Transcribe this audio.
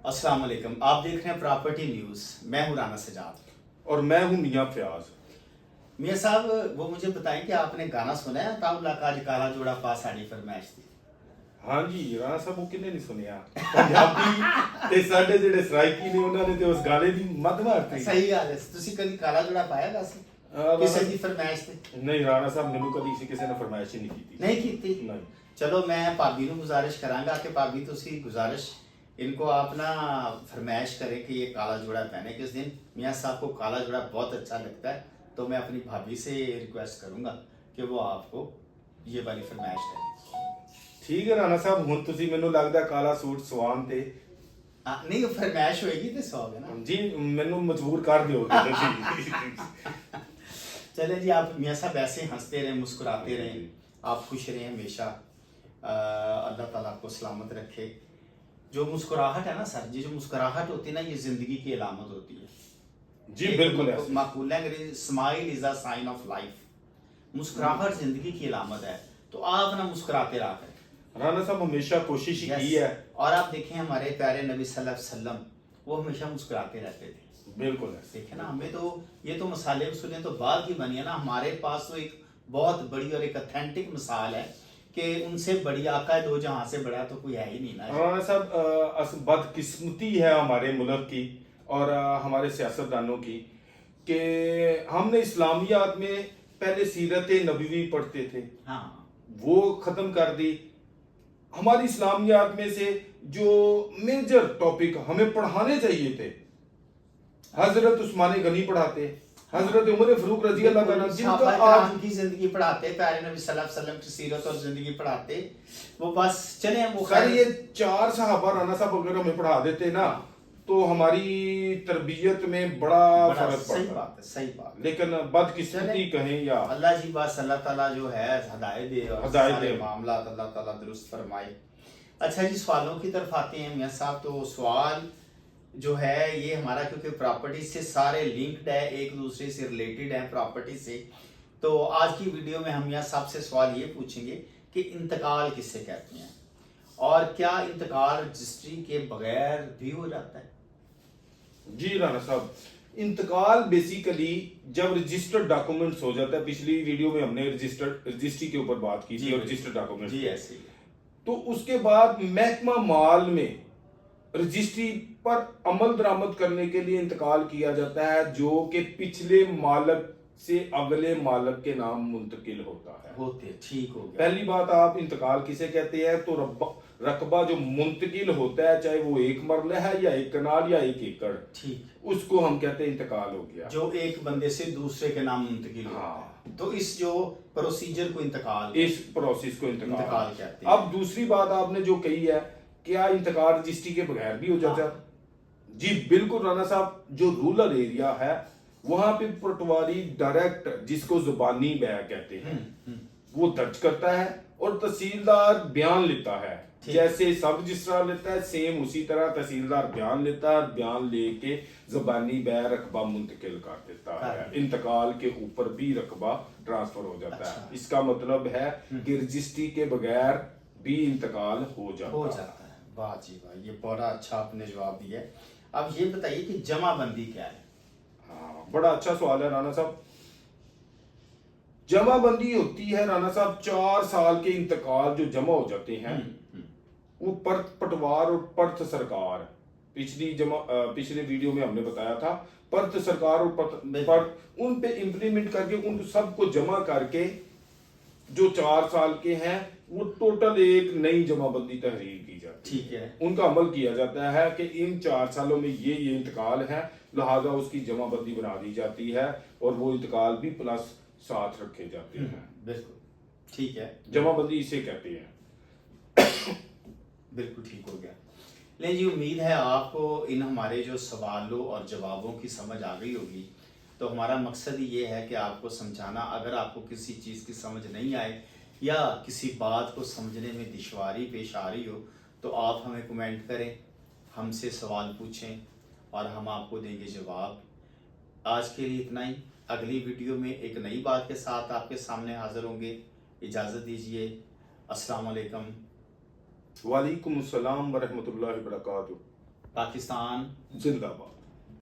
अस्सलाम वालेकुम। आप देख रहे हैं प्रॉपर्टी न्यूज़। मैं हूं राना सजाद। और मैं हूं मियां फयाज। मियां साहब, वो मुझे बताएं कि आपने गाना सुना है ताउला काज काला जोड़ा पा साड़ी फरमाइश थी। हाँ जी, राणा साहब वो किन्ने नहीं सुनिया पंजाबी ते साडे जेडे सराइकी ने उन्होंने ते उस गाने दी मद मारती। सही गल है। ਤੁਸੀਂ ਕਦੀ ਕਾਲਾ ਜੋੜਾ ਪਾਇਆ ਦੱਸ ਕਿਸੇ ਦੀ ਫਰਮਾਇਸ਼ ਤੇ? नहीं राणा साहब मैनू कदी किसी ने फरमाइश ही नहीं की। नहीं ਕੀਤੀ? नहीं। चलो मैं भाभी ਨੂੰ गुजारिश करांगा कि भाभी ਤੁਸੀਂ गुजारिश इनको आप ना फरमाइश करें कि ये काला जोड़ा पहने किस दिन। मियां साहब को काला जोड़ा बहुत अच्छा लगता है, तो मैं अपनी भाभी से रिक्वेस्ट करूंगा कि वो आपको ये वाली फरमाइश करें। ठीक है राणा साहब, हुण तुसी मैनू लगदा काला सूट सवान ते नहीं, वो फरमाइश होएगी तो सवाओगे ना जी, मैनू मजबूर कर दिओगे तुसी। चले जी, आप मियां साहब ऐसे हंसते रहें, मुस्कुराते रहें, आप खुश रहें हमेशा। अल्लाह ताला आपको सलामत रखे। जो मुस्कुराहट है ना सर जी, जो मुस्कुराहट होती है ना, ये जिंदगी की अलामत होती है जी बिल्कुल ऐसे। माकूल है Angrezi, smile is a sign of life. मुस्कुराहट जिंदगी की अलामत है, तो आप ना मुस्कुराते रहा करें। राणा साहब हमेशा कोशिश Yes. की है। और आप देखें हमारे प्यारे नबी सल्लल्लाहु अलैहि वसल्लम, वो हमेशा मुस्कुराते रहते थे। बिल्कुल ऐसे। देखे ना, हमें तो ये तो मसाले सुने तो बाद की बनी है ना, हमारे पास तो एक बहुत बड़ी और एक ऑथेंटिक मिसाल है कि उनसे बड़ी आका दो जहां से बड़ा तो कोई है ही नहीं ना। राणा साहब बदकिस्मती है हमारे मुल्क की और हमारे सियासतदानों की कि हमने इस्लामियात में पहले सीरत नबवी पढ़ते थे, हाँ, वो खत्म कर दी। हमारी इस्लामियात में से जो मेजर टॉपिक हमें पढ़ाने चाहिए थे, हजरत उस्मान गनी पढ़ाते, हजरत उमर फारूक रजी अल्लाह तआला जिनका सहाबा आज किराम की जिंदगी पढ़ाते, प्यारे नबी सल्लल्लाहु अलैहि वसल्लम की सीरत और जिंदगी पढ़ाते, वो बस चले वो सर ये चार सहाबा राणा साहब अगर हमें पढ़ा देते ना तो हमारी तरबियत में बड़ा फर्क सही पड़ता। बात है, सही बात है। लेकिन बदकिस्मती कहें या अल्लाह जी बस अल्लाह ताला जो है हदायत दे और हदायत सारे दे। मामला अल्लाह ताला दुरुस्त फरमाए। अच्छा जी, सवालों की तरफ आते हैं मियां साहब। तो सवाल जो है ये हमारा, क्योंकि प्रॉपर्टी से सारे लिंक्ड है, एक दूसरे से रिलेटेड है प्रॉपर्टी से, तो आज की वीडियो में हम मियां साहब से सवाल ये पूछेंगे कि इंतकाल किससे कहते हैं और क्या इंतकाल रजिस्ट्री के बगैर भी हो जाता है? जी राणा साहब, इंतकाल बेसिकली जब रजिस्टर्ड डॉक्यूमेंट्स हो जाता है, पिछली वीडियो में हमने रजिस्ट्री के ऊपर बात की थी और रजिस्टर्ड डॉक्यूमेंट्स जी ऐसे ही है। तो उसके बाद महकमा माल में रजिस्ट्री पर अमल दरामद करने के लिए इंतकाल किया जाता है, जो कि पिछले मालक से अगले मालक के नाम मुंतकिल होता है। होते, ठीक हो गया। पहली बात, आप इंतकाल किसे कहते हैं? तो रकबा जो मुंतकिल होता है, चाहे वो एक मरला है या एक कनाल या एक एकड़, ठीक, उसको हम कहते हैं इंतकाल हो गया, जो एक बंदे से दूसरे के नाम मुंतकिल होता है। तो इस जो प्रोसीजर को इंतकाल, इस प्रोसेस को इंतकाल कहते हैं। अब दूसरी बात आपने जो कही है, क्या इंतकाल रजिस्ट्री के बगैर भी हो जाता है? जी बिल्कुल राणा साहब, जो रूरल एरिया है वहां पे पटवारी डायरेक्ट, जिसको जुबानी बैग कहते हैं, वो दर्ज करता है और तहसीलदार बयान लेता है। जैसे सब रजिस्ट्रार लेता है, सेम उसी तरह तहसीलदार बयान लेता है, बयान लेके जुबानी बैग रकबा मुंतकिल कर देता है। इंतकाल के ऊपर भी रकबा ट्रांसफर हो जाता है। इसका मतलब है कि रजिस्ट्री के बगैर भी इंतकाल हो जाता है। वाह जी वाह, ये बड़ा अच्छा आपने जवाब दिया है। अब ये बताइए कि जमाबंदी क्या है? हाँ, बड़ा अच्छा सवाल है राणा साहब। जमाबंदी होती है राणा साहब, 4 साल के इंतकाल जो जमा हो जाते हैं, वो पर्थ पटवार और पर्थ सरकार, पिछले वीडियो में हमने बताया था, पर्थ सरकार और पर्थ उन पे इंप्लीमेंट करके उन सबको जमा करके जो 4 साल के हैं, वो टोटल एक नई जमाबंदी तहरीर की जाती है। ठीक है। उनका अमल किया जाता है कि इन 4 सालों में ये इंतकाल है, लिहाजा उसकी जमाबंदी बना दी जाती है और वो इंतकाल भी प्लस साथ रखे जाते हैं। बिल्कुल ठीक है, जमाबंदी इसे कहते हैं। बिल्कुल ठीक हो गया। ले जी, उम्मीद है आपको इन हमारे जो सवालों और जवाबों की समझ आ गई होगी। तो हमारा मकसद ही ये है कि आपको समझाना। अगर आपको किसी चीज़ की समझ नहीं आए या किसी बात को समझने में दुश्वारी पेश आ रही हो, तो आप हमें कमेंट करें, हमसे सवाल पूछें और हम आपको देंगे जवाब। आज के लिए इतना ही। अगली वीडियो में एक नई बात के साथ आपके सामने हाजिर होंगे। इजाज़त दीजिए। अस्सलाम वालेकुम। वालेकुम अस्सलाम व रहमतुल्लाहि व बरकातुहू। पाकिस्तान जिंदाबाद।